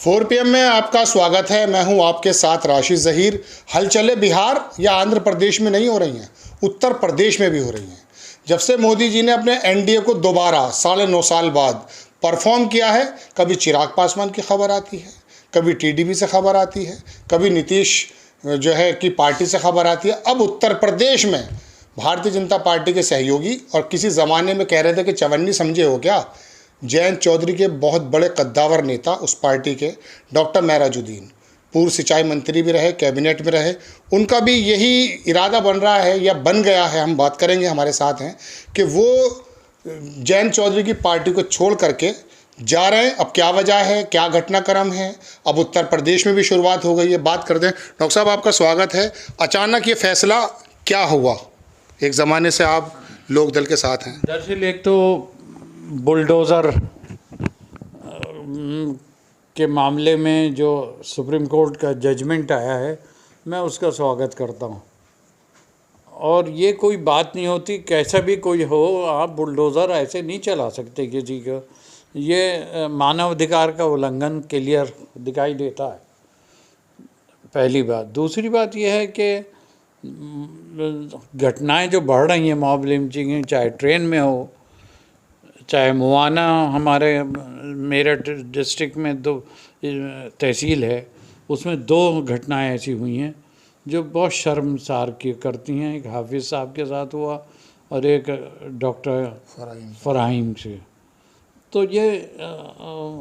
4 PM में आपका स्वागत है। मैं हूं आपके साथ राशिद ज़हीर। हलचलें बिहार या आंध्र प्रदेश में नहीं हो रही हैं, उत्तर प्रदेश में भी हो रही हैं। जब से मोदी जी ने अपने एनडीए को दोबारा 9.5 साल बाद परफॉर्म किया है, कभी चिराग पासवान की खबर आती है, कभी टीडीपी से खबर आती है, कभी नीतीश जो है कि पार्टी से खबर आती है। अब उत्तर प्रदेश में भारतीय जनता पार्टी के सहयोगी और किसी ज़माने में कह रहे थे कि चवन्नी समझे हो क्या, जयंत चौधरी के बहुत बड़े कद्दावर नेता उस पार्टी के डॉक्टर महराजुद्दीन, पूर्व सिंचाई मंत्री भी रहे, कैबिनेट में रहे, उनका भी यही इरादा बन रहा है या बन गया है, हम बात करेंगे, हमारे साथ हैं, कि वो जयंत चौधरी की पार्टी को छोड़ करके जा रहे हैं। अब क्या वजह है, क्या घटनाक्रम है, अब उत्तर प्रदेश में भी शुरुआत हो गई है, बात करते हैं। डॉक्टर साहब, आपका स्वागत है। अचानक ये फैसला क्या हुआ? एक ज़माने से आप लोक दल के साथ हैं। दरअसल एक तो बुलडोज़र के मामले में जो सुप्रीम कोर्ट का जजमेंट आया है, मैं उसका स्वागत करता हूँ। और ये कोई बात नहीं होती, कैसा भी कोई हो, आप बुलडोज़र ऐसे नहीं चला सकते किसी को। ये मानवाधिकार का उल्लंघन क्लियर दिखाई देता है, पहली बात। दूसरी बात यह है कि घटनाएं जो बढ़ रही हैं, मॉब लिंचिंग, चाहे ट्रेन में हो, चाहे मुआना, हमारे मेरठ डिस्ट्रिक्ट में 2 तहसील है, उसमें 2 घटनाएं ऐसी हुई हैं जो बहुत शर्मसार की करती हैं। एक हाफिज़ साहब के साथ हुआ और एक डॉक्टर फराहिम से। तो ये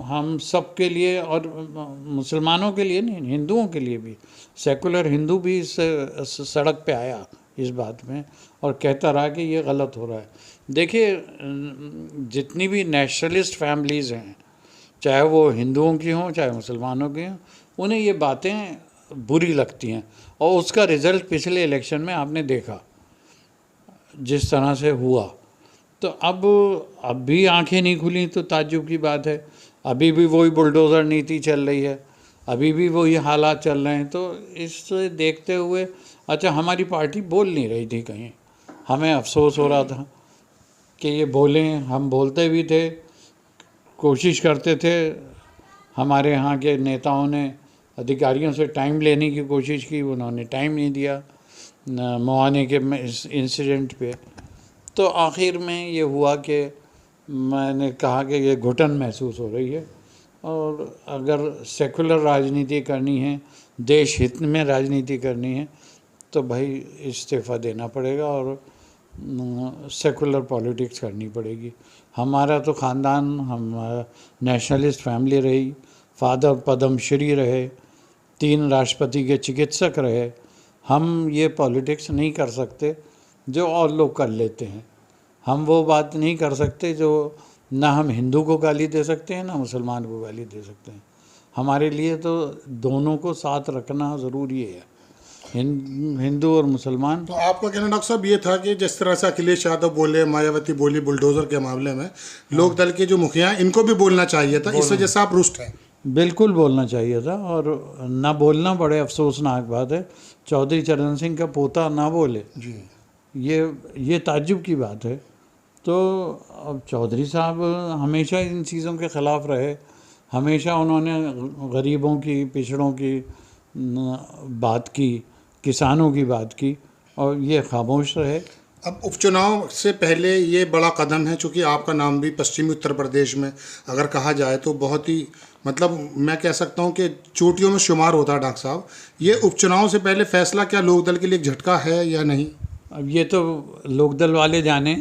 हम सब के लिए, और मुसलमानों के लिए नहीं, हिंदुओं के लिए भी, सेकुलर हिंदू भी इस सड़क पे आया इस बात में और कहता रहा कि ये गलत हो रहा है। देखिए, जितनी भी नेशनलिस्ट फैमिलीज़ हैं, चाहे वो हिंदुओं की हों चाहे मुसलमानों की हों, उन्हें ये बातें बुरी लगती हैं। और उसका रिज़ल्ट पिछले इलेक्शन में आपने देखा जिस तरह से हुआ। तो अब भी आंखें नहीं खुली तो ताज्जुब की बात है। अभी भी वही बुलडोज़र नीति चल रही है, अभी भी वही हालात चल रहे हैं। तो इससे देखते हुए, अच्छा, हमारी पार्टी बोल नहीं रही थी कहीं, हमें अफसोस हो रहा था कि ये बोलें। हम बोलते भी थे, कोशिश करते थे। हमारे यहाँ के नेताओं ने अधिकारियों से टाइम लेने की कोशिश की, उन्होंने टाइम नहीं दिया मुआने के इंसिडेंट पे। तो आखिर में ये हुआ कि मैंने कहा कि ये घुटन महसूस हो रही है, और अगर सेकुलर राजनीति करनी है, देश हित में राजनीति करनी है, तो भाई इस्तीफ़ा देना पड़ेगा और सेकुलर पॉलिटिक्स करनी पड़ेगी। हमारा तो ख़ानदान, हम नेशनलिस्ट फैमिली रही, फादर पद्मश्री रहे, 3 राष्ट्रपति के चिकित्सक रहे। हम ये पॉलिटिक्स नहीं कर सकते जो और लोग कर लेते हैं। हम वो बात नहीं कर सकते जो, ना हम हिंदू को गाली दे सकते हैं ना मुसलमान को गाली दे सकते हैं। हमारे लिए तो दोनों को साथ रखना ज़रूरी है, हिंदू और मुसलमान। तो आपका कहना डॉक्टर साहब ये था कि जिस तरह से अखिलेश यादव बोले, मायावती बोली बुलडोज़र के मामले में, लोक दल के जो मुखिया हैं इनको भी बोलना चाहिए था, इस वजह से आप रुष्ट हैं? बिल्कुल बोलना चाहिए था, और ना बोलना बड़े अफसोसनाक बात है। चौधरी चरण सिंह का पोता ना बोले जी, ये ताज्जुब की बात है। तो अब चौधरी साहब हमेशा इन चीज़ों के ख़िलाफ़ रहे, हमेशा उन्होंने गरीबों की, पिछड़ों की बात की, किसानों की बात की, और ये खामोश रहे। अब उपचुनाव से पहले ये बड़ा कदम है, चूँकि आपका नाम भी पश्चिमी उत्तर प्रदेश में अगर कहा जाए तो बहुत ही, मतलब मैं कह सकता हूँ कि चोटियों में शुमार होता है। डॉक्टर साहब, ये उपचुनाव से पहले फैसला क्या लोकदल के लिए एक झटका है या नहीं? अब ये तो लोकदल वाले जाने,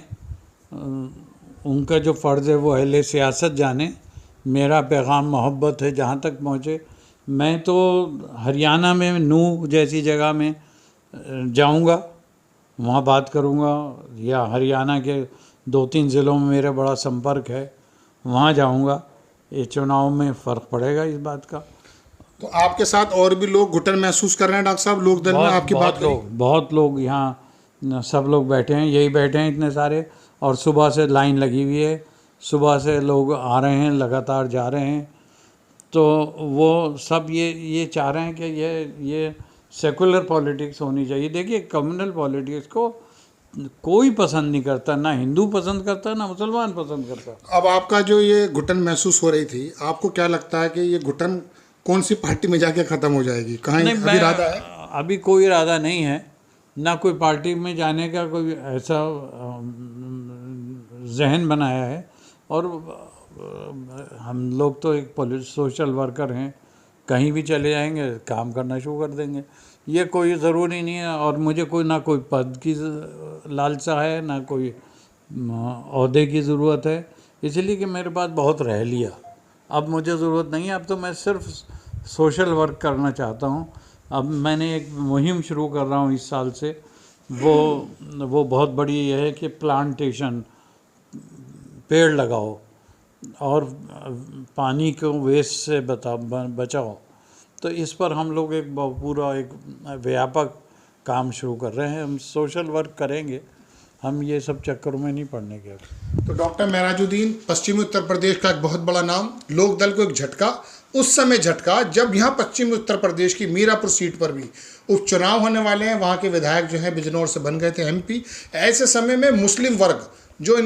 उनका जो फ़र्ज़ है वो अहले सियासत जाने। मेरा पैगाम मोहब्बत है जहाँ तक पहुँचे। मैं तो हरियाणा में नूह जैसी जगह में जाऊँगा, वहाँ बात करूँगा, या हरियाणा के 2-3 ज़िलों में मेरा बड़ा संपर्क है, वहाँ जाऊँगा। ये चुनाव में फ़र्क पड़ेगा इस बात का। तो आपके साथ और भी लोग घुटन महसूस कर रहे हैं डॉक्टर साहब लोकदल में? आपकी बात करें। बहुत लोग यहाँ सब लोग बैठे हैं, यही बैठे हैं इतने सारे, और सुबह से लाइन लगी हुई है, सुबह से लोग आ रहे हैं, लगातार जा रहे हैं। तो वो सब ये चाह रहे हैं कि ये सेकुलर पॉलिटिक्स होनी चाहिए। देखिए, कम्युनल पॉलिटिक्स को कोई पसंद नहीं करता, ना हिंदू पसंद करता ना मुसलमान पसंद करता। अब आपका जो ये घुटन महसूस हो रही थी, आपको क्या लगता है कि ये घुटन कौन सी पार्टी में जाके ख़त्म हो जाएगी, कहाँ नहीं, अभी इरादा है? अभी कोई इरादा नहीं है, ना कोई पार्टी में जाने का कोई ऐसा जहन बनाया है। और हम लोग तो एक सोशल वर्कर हैं, कहीं भी चले जाएंगे काम करना शुरू कर देंगे। ये कोई ज़रूरी नहीं है, और मुझे कोई ना कोई पद की लालसा है, ना कोई ओहदे की ज़रूरत है, इसलिए कि मेरे पास बहुत रह लिया, अब मुझे ज़रूरत नहीं है। अब तो मैं सिर्फ सोशल वर्क करना चाहता हूँ। अब मैंने एक मुहिम शुरू कर रहा हूँ इस साल से, वो बहुत बड़ी है कि प्लांटेशन, पेड़ लगाओ और पानी को वेस्ट से बचाओ। तो इस पर हम लोग एक पूरा एक व्यापक काम शुरू कर रहे हैं। हम सोशल वर्क करेंगे, हम ये सब चक्करों में नहीं पड़ने के। तो डॉक्टर महराजुद्दीन, पश्चिमी उत्तर प्रदेश का एक बहुत बड़ा नाम, लोकदल को एक झटका, उस समय झटका जब यहाँ पश्चिमी उत्तर प्रदेश की मीरापुर सीट पर भी उपचुनाव होने वाले हैं। वहाँ के विधायक जो हैं बिजनौर से बन गए थे MP। ऐसे समय में मुस्लिम वर्ग जो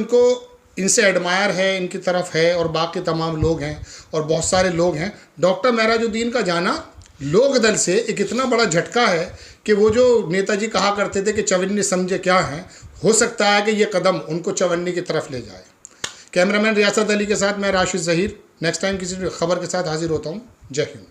इनसे एडमायर है, इनकी तरफ है, और बाकी तमाम लोग हैं और बहुत सारे लोग हैं, डॉक्टर महराजुद्दीन का जाना लोकदल से एक इतना बड़ा झटका है कि वो जो नेताजी कहा करते थे कि चवन्नी समझे क्या हैं, हो सकता है कि ये कदम उनको चवन्नी की तरफ ले जाए। कैमरामैन रियासत अली के साथ मैं राशिद ज़हीर, नेक्स्ट टाइम किसी खबर के साथ हाजिर होता हूँ। जय हिंद।